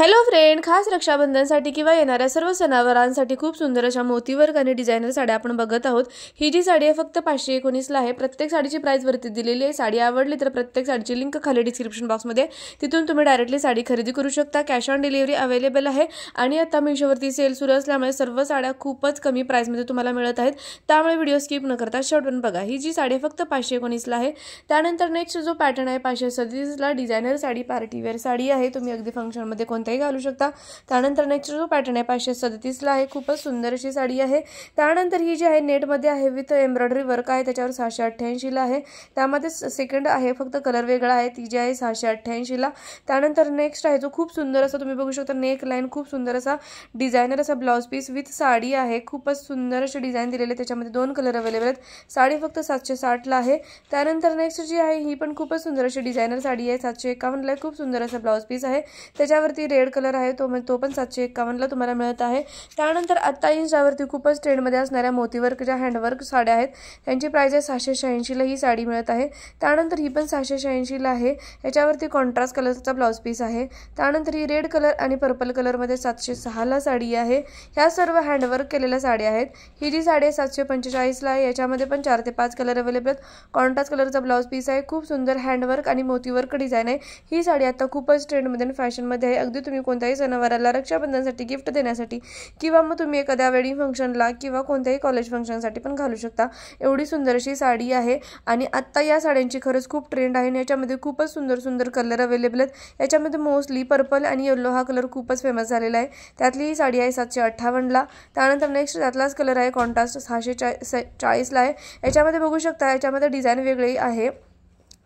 Hello friend, खास रक्षाबंधनसाठी किंवा येणाऱ्या सर्व सणावारांसाठी खूप सुंदर अशा मोतीवर्क आणि डिझायनर साड्या आपण बघत आहोत। ही जी साडी आहे फक्त 519 ला आहे। प्रत्येक साडीची प्राइस वरती दिलेली आहे। साडी आवडली तर प्रत्येक साडीची लिंक खाली डिस्क्रिप्शन बॉक्स मध्ये, तिथून तुम्ही डायरेक्टली साडी खरेदी करू शकता। कॅश ऑन डिलिव्हरी अवेलेबल आहे आणि आता मीशोवरती सेल सुरू असल्यामुळे सर्व साड्या खूपच कमी प्राइस मध्ये तुम्हाला मिळत आहेत, त्यामुळे व्हिडिओ स्किप न करता शेवटपर्यंत बघा। ही जी साडी फक्त 519 ला आहे। त्यानंतर नेक्स्ट जो पॅटर्न आहे 537 ला designer sari, party wear sari आहे। तुम्ही अगदी फंक्शन मध्ये कोणताही घालू शकता। त्यानंतर नेक्स्ट जो पॅटर्न आहे 537 ला आहे। खूपच सुंदर अशी साडी आहे। त्यानंतर ही जी आहे नेट मध्ये आहे विथ एम्ब्रॉयडरी वर्क आहे, त्याच्यावर 688 ला आहे। त्यामध्ये सेकंड आहे, फक्त कलर वेगळा आहे, ती जी आहे 688 ला। त्यानंतर नेक्स्ट आहे जो खूप सुंदर असा तुम्ही बघू शकता नेक लाईन, खूप सुंदर असा डिझायनर असा ब्लाउज पीस विथ साडी आहे। खूपच सुंदर अशी डिझाइन दिलेले, त्याच्यामध्ये 2 कलर अवेलेबल आहेत। साडी फक्त 760 ला आहे। त्यानंतर नेक्स्ट जी आहे ही पण खूपच सुंदर अशी डिझायनर साडी आहे, 751 ला। खूप सुंदर असा ब्लाउज पीस आहे, त्याच्यावरती रेड कलर आहे, तो पण 751 ला तुम्हाला मिळत आहे। त्यानंतर आता इंस्टावरती खूपच ट्रेंड मध्ये असणाऱ्या मोतीवर्क ज्या हँडवर्क साड्या आहेत, त्यांची प्राइस आहे 686 ला ही साडी मिळत आहे। त्यानंतर ही पण 686 ला आहे, याच्यावरती कॉन्ट्रास्ट कलरचा ब्लाउज पीस आहे। त्यानंतर ही रेड कलर आणि पर्पल कलर मध्ये 706 ला साडी आहे। ह्या सर्व हँडवर्क केलेल्या साड्या आहेत। ही जी साडी आहे 745 ला आहे, याच्यामध्ये पण 4 ते 5 कलर अवेलेबल आहेत। कॉन्ट्रास्ट कलरचा ब्लाउज पीस आहे। खूप सुंदर हँडवर्क आणि मोतीवर्क डिझाइन आहे। ही साडी आता खूपच ट्रेंड मध्ये आणि फॅशन मध्ये आहे। अगदी तुम्ही कोणत्याही सणावाराला, रक्षाबंधनसाठी गिफ्ट देण्यासाठी किंवा मग तुम्ही एखाद्या वेडिंग फंक्शनला किंवा कोणत्याही कॉलेज फंक्शनसाठी पण घालू शकता। एवढी सुंदर अशी साडी आहे आणि आता या साड्यांची खरंच खूप ट्रेंड आहे। याच्यामध्ये खूपच सुंदर सुंदर कलर अवेलेबल आहेत। याच्यामध्ये मोस्टली पर्पल आणि येलो हा कलर खूपच फेमस झालेला आहे। त्यातली ही साडी आहे 758 ला। त्यानंतर नेक्स्ट त्यातलाच कलर आहे कॉन्ट्रास्ट 640 ला आहे। याच्यामध्ये बघू शकता, याच्यामध्ये डिझाइन वेगळी आहे,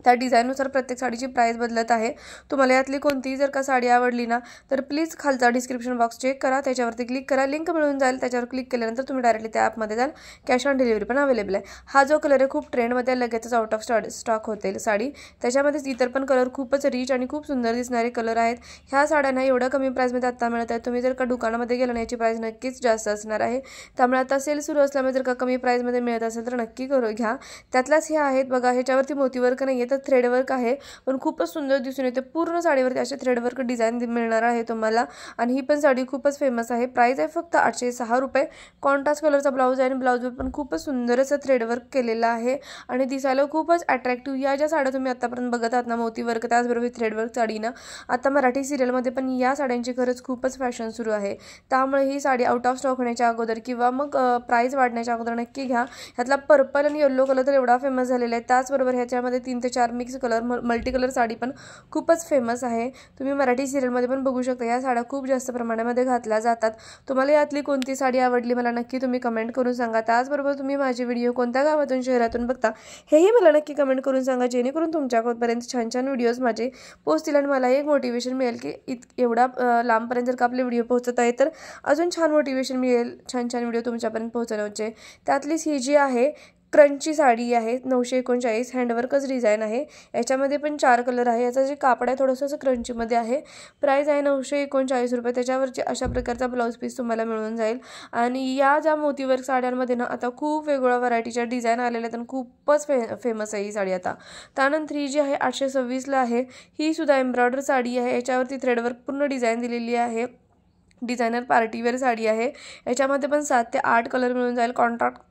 त्या डिझाईननुसार प्रत्येक साडीची प्राइस बदलत आहे। तुम्हाला यातली कोणतीही जर का साडी आवडली ना, तर प्लीज खालचा डिस्क्रिप्शन बॉक्स चेक करा, त्याच्यावरती क्लिक करा, लिंक मिळून जाईल। त्याच्यावर क्लिक केल्यानंतर तुम्ही डायरेक्टली त्या ॲपमध्ये जाल। कॅश ऑन डिलिव्हरी पण अवेलेबल आहे। हा जो कलर आहे खूप ट्रेंडमध्ये, लगेचच आउट ऑफ स्टॉक होते साडी। त्याच्यामध्येच इतर पण कलर खूपच रिच आणि खूप सुंदर दिसणारे कलर आहेत। ह्या साड्यांना एवढ्या कमी प्राइसमध्ये आता मिळत आहेत। तुम्ही जर का दुकानामध्ये गेला ना, याची प्राइस नक्कीच जास्त असणार आहे। त्यामुळे आता सेल सुरू असल्यामुळे जर का कमी प्राइसमध्ये मिळत असेल तर नक्की घ्या। त्यातल्याच ह्या आहेत बघा, ह्याच्यावरती मोतीवर्क नाही आहे तर थ्रेडवर्क आहे, पण खूपच सुंदर दिसून येते। पूर्ण साडीवरती असे थ्रेडवर्क डिझाइन मिळणार आहे तुम्हाला आणि ही पण साडी खूपच फेमस आहे। प्राइस आहे फक्त 806 रुपये। कॉन्ट्रास्ट कलरचा ब्लाउज आहे आणि ब्लाउजवर पण खूपच सुंदर असं थ्रेडवर्क केलेलं आहे आणि दिसायला खूपच अट्रॅक्टिव्ह। या ज्या साड्या तुम्ही आतापर्यंत बघत आहात ना मोतीवर्क, त्याचबरोबर थ्रेडवर्क साडी ना, आता मराठी सिरियलमध्ये पण या साड्यांची खरंच खूपच फॅशन सुरू आहे। त्यामुळे ही साडी आउट ऑफ स्टॉक होण्याच्या अगोदर किंवा मग प्राइस वाढण्याच्या अगोदर नक्की घ्या। ह्यातला पर्पल आणि येलो कलर तर एवढा फेमस झालेला आहे। त्याचबरोबर ह्याच्यामध्ये 3 ते 4 mix colour multi colour sari पण खूपच फेमस आहे। तुम्ही मराठी सिरियलमध्ये पण बघू शकता, या साड्या खूप जास्त प्रमाणामध्ये घातल्या जातात। तुम्हाला यातली कोणती साडी आवडली मला नक्की तुम्ही कमेंट करून सांगा। त्याचबरोबर तुम्ही माझे व्हिडिओ कोणत्या गावातून, शहरातून बघता हेही मला नक्की कमेंट करून सांगा, जेणेकरून तुमच्यापर्यंत छान छान व्हिडिओज माझे पोहोचतील आणि मला एक मोटिवेशन मिळेल की एवढा लांबपर्यंत जर का आपले व्हिडिओ पोहोचत आहे तर अजून छान मोटिवेशन मिळेल छान छान व्हिडिओ तुमच्यापर्यंत पोहोचवण्याचे। त्यातलीच ही जी आहे क्रंची साडी आहे 939, हँडवर्कच डिझाइन आहे। याच्यामध्ये पण 4 कलर आहे। याचं जे कापड आहे थोडंसं क्रंचीमध्ये आहे। प्राइस आहे 939 रुपये। त्याच्यावरची अशा प्रकारचा ब्लाउज पीस तुम्हाला मिळून जाईल आणि या ज्या मोतीवर्क साड्यांमध्ये ना आता खूप वेगवेगळ्या व्हरायटीच्या डिझाइन आलेल्या आहेत आणि खूपच फेमस आहे ही साडी आता। त्यानंतर ही जी आहे 826 ला आहे। ही सुद्धा एम्ब्रॉयडर साडी आहे, याच्यावरती थ्रेडवर्क पूर्ण डिझाइन दिलेली आहे। डिझायनर पार्टीवेअर साडी आहे। याच्यामध्ये पण 7 ते 8 कलर मिळून जाईल।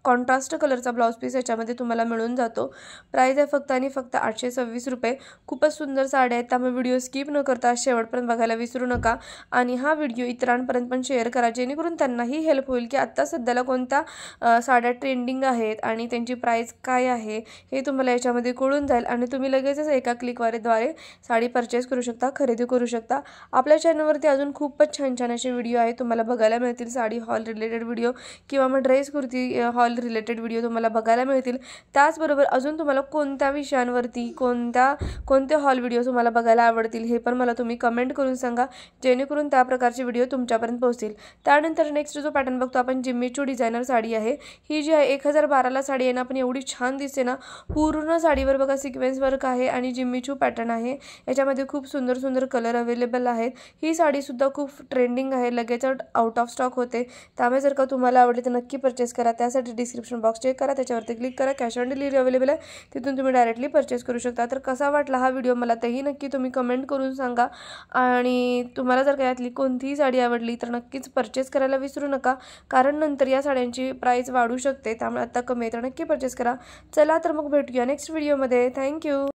कॉन्ट्रास्ट कलरचा ब्लाउज पीस याच्यामध्ये तुम्हाला मिळून जातो। प्राइस आहे फक्त आणि फक्त 826 रुपये। खूपच सुंदर साड्या आहेत, त्यामुळे व्हिडिओ स्किप न करता शेवटपर्यंत बघायला विसरू नका आणि हा व्हिडिओ इतरांपर्यंत पण शेअर करा, जेणेकरून त्यांनाही हेल्प होईल की आता सध्याला कोणत्या साड्या ट्रेंडिंग आहेत आणि त्यांची प्राइस काय आहे हे तुम्हाला याच्यामध्ये कळून जाईल आणि तुम्ही लगेचच एका क्लिकद्वारे साडी परचेस करू शकता, खरेदी करू शकता। आपल्या चॅनलवरती अजून खूपच छान छान असे व्हिडिओ आहे तुम्हाला बघायला मिळतील। साडी हॉल रिलेटेड व्हिडिओ किंवा मग dress kurti hall related video तुम्हाला बघायला मिळतील। त्याचबरोबर अजून तुम्हाला कोणत्या विषयांवरती कोणते हॉल व्हिडिओ तुम्हाला बघायला आवडतील हे पण मला तुम्ही कमेंट करून सांगा, जेणेकरून त्या प्रकारचे व्हिडिओ तुमच्यापर्यंत पोहोचतील। त्यानंतर नेक्स्ट जो पॅटर्न बघतो आपण, जिम्मीचू डिझायनर साडी आहे। ही जी आहे 1012 ला साडी आहे ना, पण एवढी छान दिसते ना। पूर्ण साडीवर बघा सिक्वेन्स वर्क आहे आणि जिम्मीचू पॅटर्न आहे। याच्यामध्ये खूप सुंदर सुंदर कलर अवेलेबल आहेत। ही साडी सुद्धा खूप ट्रेंडिंग आहे आहे, लगेच आउट ऑफ स्टॉक होते. त्यामुळे जर का तुम्हाला आवडली तर नक्की परचेस करा. त्यासाठी डिस्क्रिप्शन बॉक्स चेक करा, त्याच्यावरती क्लिक करा. कॅश ऑन डिलिव्हरी अवेलेबल आहे, तिथून तुम्ही डायरेक्टली परचेस करू शकता. तर कसा वाटला हा व्हिडिओ मला तेही नक्की तुम्ही कमेंट करून सांगा. आणि तुम्हाला जर का यातली कोणतीही साडी आवडली तर नक्कीच परचेस करायला विसरू नका, कारण नंतर या साड्यांची प्राईस वाढू शकते. त्यामुळे आता कमी आहे तर नक्की परचेस करा. चला तर मग भेटूया नेक्स्ट व्हिडिओमध्ये. थँक्यू.